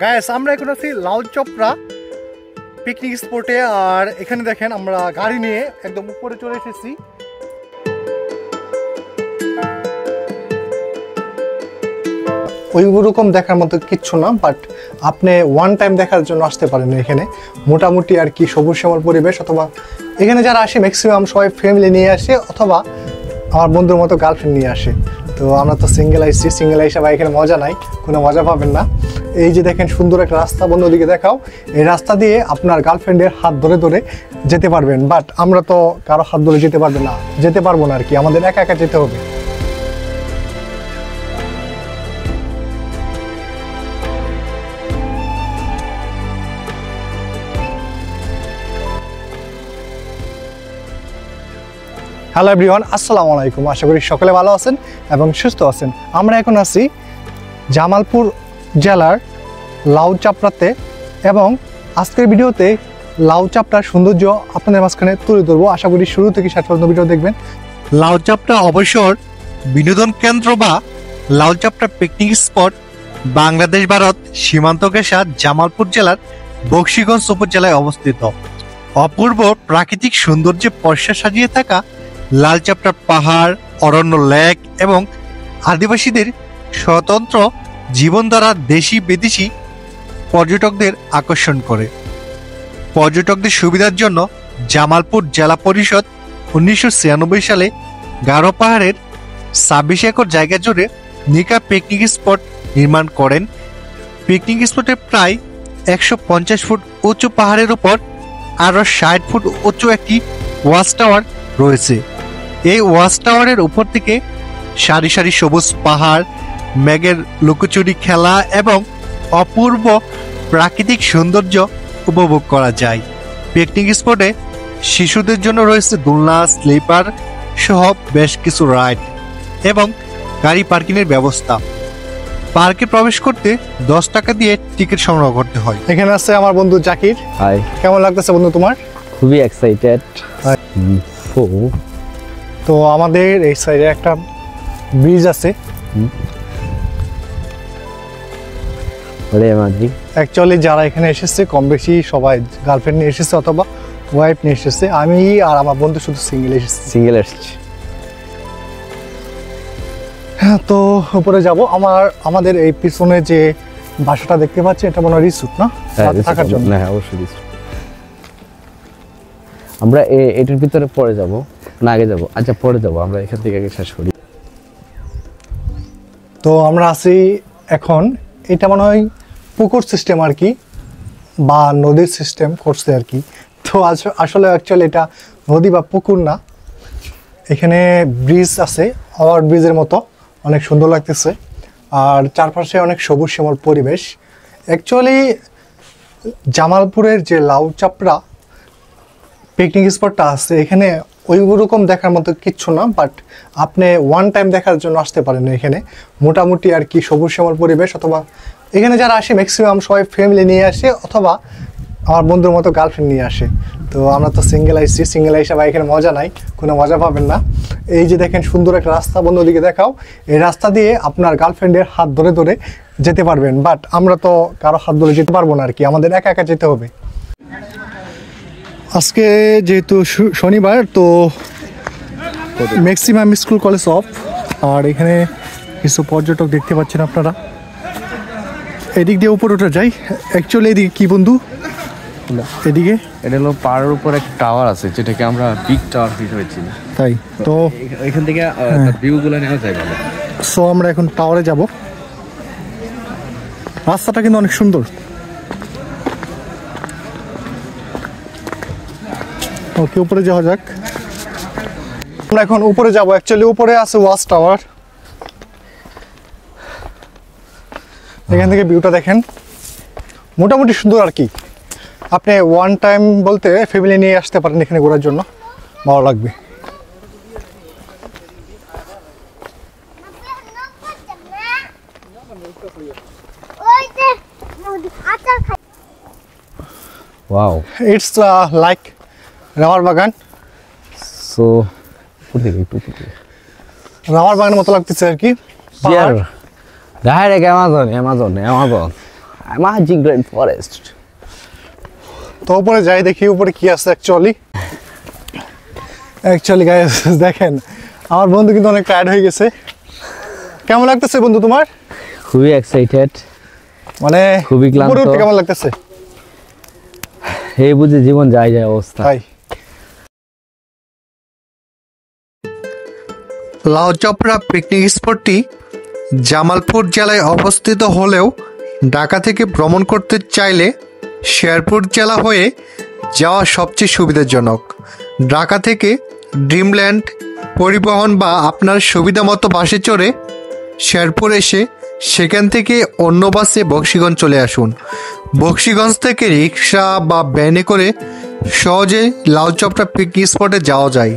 Guys আমরা এখন আছি লাউচপড়া পিকনিক স্পটে। আর এখানে দেখেন আমরা গাড়ি নিয়ে একদম উপরে চলে এসেছি। ওইরকম দেখার মতো কিচ্ছু না, বাট আপনি ওয়ান টাইম দেখার জন্য আসতে পারেন এখানে। মোটামুটি আর কি সবুজ শ্যামল পরিবেশ, অথবা এখানে যারা আসে ম্যাক্সিমাম সবাই ফ্যামিলি নিয়ে আসে অথবা আমার বন্ধুর মতো গার্লফ্রেন্ড নিয়ে আসে। তো আমরা তো সিঙ্গেল আইসি, সিঙ্গেল আইসা বা এখানে মজা নাই, কোনো মজা পাবেন না। এই যে দেখেন সুন্দর একটা রাস্তা, বন্ধুদিকে দেখাও। এই রাস্তা দিয়ে আপনার গার্লফ্রেন্ডের হাত ধরে ধরে যেতে পারবেন, বাট আমরা তো কারো হাত ধরে যেতে পারবো না আর কি, আমাদের একা একা যেতে হবে। হ্যালো এভরিওয়ান, আসসালামু আলাইকুম। আশা করি সকলে ভালো আছেন এবং সুস্থ আছেন। আমরা এখন আছি জামালপুর জেলার লাউচপড়াতে এবং আজকের ভিডিওতে লাউচপড়ার সৌন্দর্য আপনাদের মাঝখানে তুলে ধরবো। আশা করি শুরু থেকে শেষ পর্যন্ত ভিডিও দেখবেন। লাউচপড়া অবসর বিনোদন কেন্দ্র বা লাউচপড়া পিকনিক স্পট বাংলাদেশ ভারত সীমান্ত ঘেঁষা জামালপুর জেলার বকশীগঞ্জ উপজেলায় অবস্থিত। অপূর্ব প্রাকৃতিক সৌন্দর্যে পর্ষা সাজিয়ে থাকা লাউচপড়া পাহাড়, অরণ্য, লেক এবং আদিবাসীদের স্বতন্ত্র জীবনধারা দেশি বিদেশি পর্যটকদের আকর্ষণ করে। পর্যটকদের সুবিধার জন্য জামালপুর জেলা পরিষদ 1996 সালে গারো পাহাড়ের 26 একর জায়গা জুড়ে নিকা পিকনিক স্পট নির্মাণ করেন। পিকনিক স্পটে প্রায় 150 ফুট উঁচু পাহাড়ের উপর আরো 60 ফুট উঁচু একটি ওয়াচ টাওয়ার রয়েছে। এই ওয়াচ টাওয়ারের উপর থেকে সারি সারি সবুজ পাহাড়, মেঘের লুকোচুরি খেলা এবং অপূর্ব প্রাকৃতিক সৌন্দর্য উপভোগ করা যায়। পিকনিক স্পটে শিশুদের জন্য রয়েছে দোলনা, স্লিপার সহ বেশ কিছু রাইড এবং গাড়ি পার্কিংয়ের ব্যবস্থা। পার্কে প্রবেশ করতে 10 টাকা দিয়ে টিকিট সংগ্রহ করতে হয়। এখানে আছে আমার বন্ধু জাকির। হাই, কেমন লাগতেছে বন্ধু তোমার? খুবই এক্সাইটেড। তো আমাদের এই সাইডে একটা ব্রিজ আছে। অ্যাকচুয়ালি যারা এখানে এসেছে কম বেশি সবাই গার্লফ্রেন্ড নিয়ে এসেছে অথবা ওয়াইফ নিয়ে এসেছে। আমি আর আমার বন্ধু শুধু সিঙ্গেল এসেছি। হ্যাঁ, তো উপরে যাব। আমাদের এই পিছনে যে বাসাটা দেখতে পাচ্ছি এটা মনে হয় রিসোর্ট না? থাকার জন্য। হ্যাঁ, অবশ্যই রিসোর্ট। আমরা এটার ভিতরে পরে যাব না আগে যাব? আচ্ছা, পরে যাব। আমরা এখান থেকে আগে শেষ করি। তো আমরা আছি এখন, এটা মনে হয় পুকুর সিস্টেম আর কি, বা নদীর সিস্টেম করছে আর কি। তো আসলে অ্যাকচুয়ালি এটা নদী বা পুকুর না, এখানে ব্রিজ আছে, ওভার ব্রিজের মতো, অনেক সুন্দর লাগতেছে। আর চারপাশে অনেক সবুজ শ্যামল পরিবেশ। অ্যাকচুয়ালি জামালপুরের যে লাউচপড়া পিকনিক স্পটটা আছে এখানে ওইরকম দেখার মতো কিচ্ছু না, বাট আপনি ওয়ান টাইম দেখার জন্য আসতে পারেন এখানে। মোটামুটি আর কি সবুজ শ্যামল পরিবেশ, অথবা এখানে যারা আসে ম্যাক্সিমাম সবাই ফ্যামিলি নিয়ে আসে অথবা আমার বন্ধুর মতো গার্লফ্রেন্ড নিয়ে আসে। তো আমরা তো সিঙ্গেল আইসা বা এখানে মজা নাই, কোনো মজা পাবেন না। এই যে দেখেন সুন্দর একটা রাস্তা, বন্ধুদিকে দেখাও। এই রাস্তা দিয়ে আপনার গার্লফ্রেন্ডের হাত ধরে ধরে যেতে পারবেন, বাট আমরা তো কারো হাত ধরে যেতে পারবো না আর কি, আমাদের একা একা যেতে হবে। আজকে যেহেতু শনিবার, তো ম্যাক্সিমাম স্কুল কলেজ অফ। আর এখানে কিছু পর্যটক দেখতে পাচ্ছেন আপনারা। এদিক দিয়ে উপরে উঠে যাই। অ্যাকচুয়ালি এদিকে কি বন্ধু? এদিকে এটা হলো পাহাড়ের উপর একটা টাওয়ার আছে, যেটাকে আমরা বিগ টাওয়ার হিসেবে চিনি। তাই তো এখান থেকে ভিউগুলো নেওয়া যায় ভালো। সো আমরা এখন টাওয়ারে যাব। রাস্তাটা কিন্তু অনেক সুন্দর। ওকে, উপরে যাওয়া যাক। আমরা এখন উপরে যাব। অ্যাকচুয়ালি উপরে আছে ওয়াচ টাওয়ার। এখান থেকে ভিউটা দেখেন, মোটামুটি সুন্দর আর কি। আপনি ওয়ান টাইম বলতে ফ্যামিলি নিয়ে আসতে পারেন এখানে ঘোরার জন্য, ভালো লাগবে। ওয়াও, ইটস লাইক রাবার বাগান। সো রাবার বাগানের মতো লাগতেছে আর কি। Direct Amazon magic rain forest. তো উপরে যাই দেখি উপরে কি আছে অ্যাকচুয়ালি গাইস দেখেন আমার বন্ধু কিন্তু অনেক টায়ার্ড হয়ে গেছে। কেমন লাগতেছে বন্ধু তোমার? খুবই এক্সাইটেড, মানে খুবই ক্লান্ত। উপরে উঠতে কেমন লাগতেছে? এই বুঝে জীবন যায় অবস্থা। তাই লাউচাপড়া পিকনিক স্পটটি জামালপুর জেলায় অবস্থিত হলেও ঢাকা থেকে ভ্রমণ করতে চাইলে শেরপুর জেলা হয়ে যাওয়া সবচেয়ে সুবিধাজনক। ঢাকা থেকে ড্রিমল্যান্ড পরিবহন বা আপনার সুবিধা মতো বাসে চড়ে শেরপুর এসে সেখান থেকে অন্য বাসে বকশীগঞ্জ চলে আসুন। বকশীগঞ্জ থেকে রিক্সা বা ভ্যানে করে সহজে লাউচাপড়া পিকনিক স্পটে যাওয়া যায়।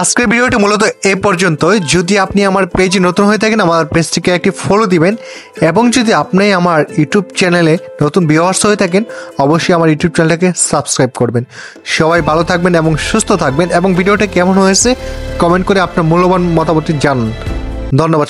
আজকের ভিডিওটি মূলত এ পর্যন্তই। যদি আপনি আমার পেজে নতুন হয়ে থাকেন আমার পেজটিকে একটি ফলো দিবেন, এবং যদি আপনি আমার ইউটিউব চ্যানেলে নতুন ভিউয়ার্স হয়ে থাকেন অবশ্যই আমার ইউটিউব চ্যানেলটাকে সাবস্ক্রাইব করবেন। সবাই ভালো থাকবেন এবং সুস্থ থাকবেন, এবং ভিডিওটা কেমন হয়েছে কমেন্ট করে আপনার মূল্যবান মতামত জানান। ধন্যবাদ।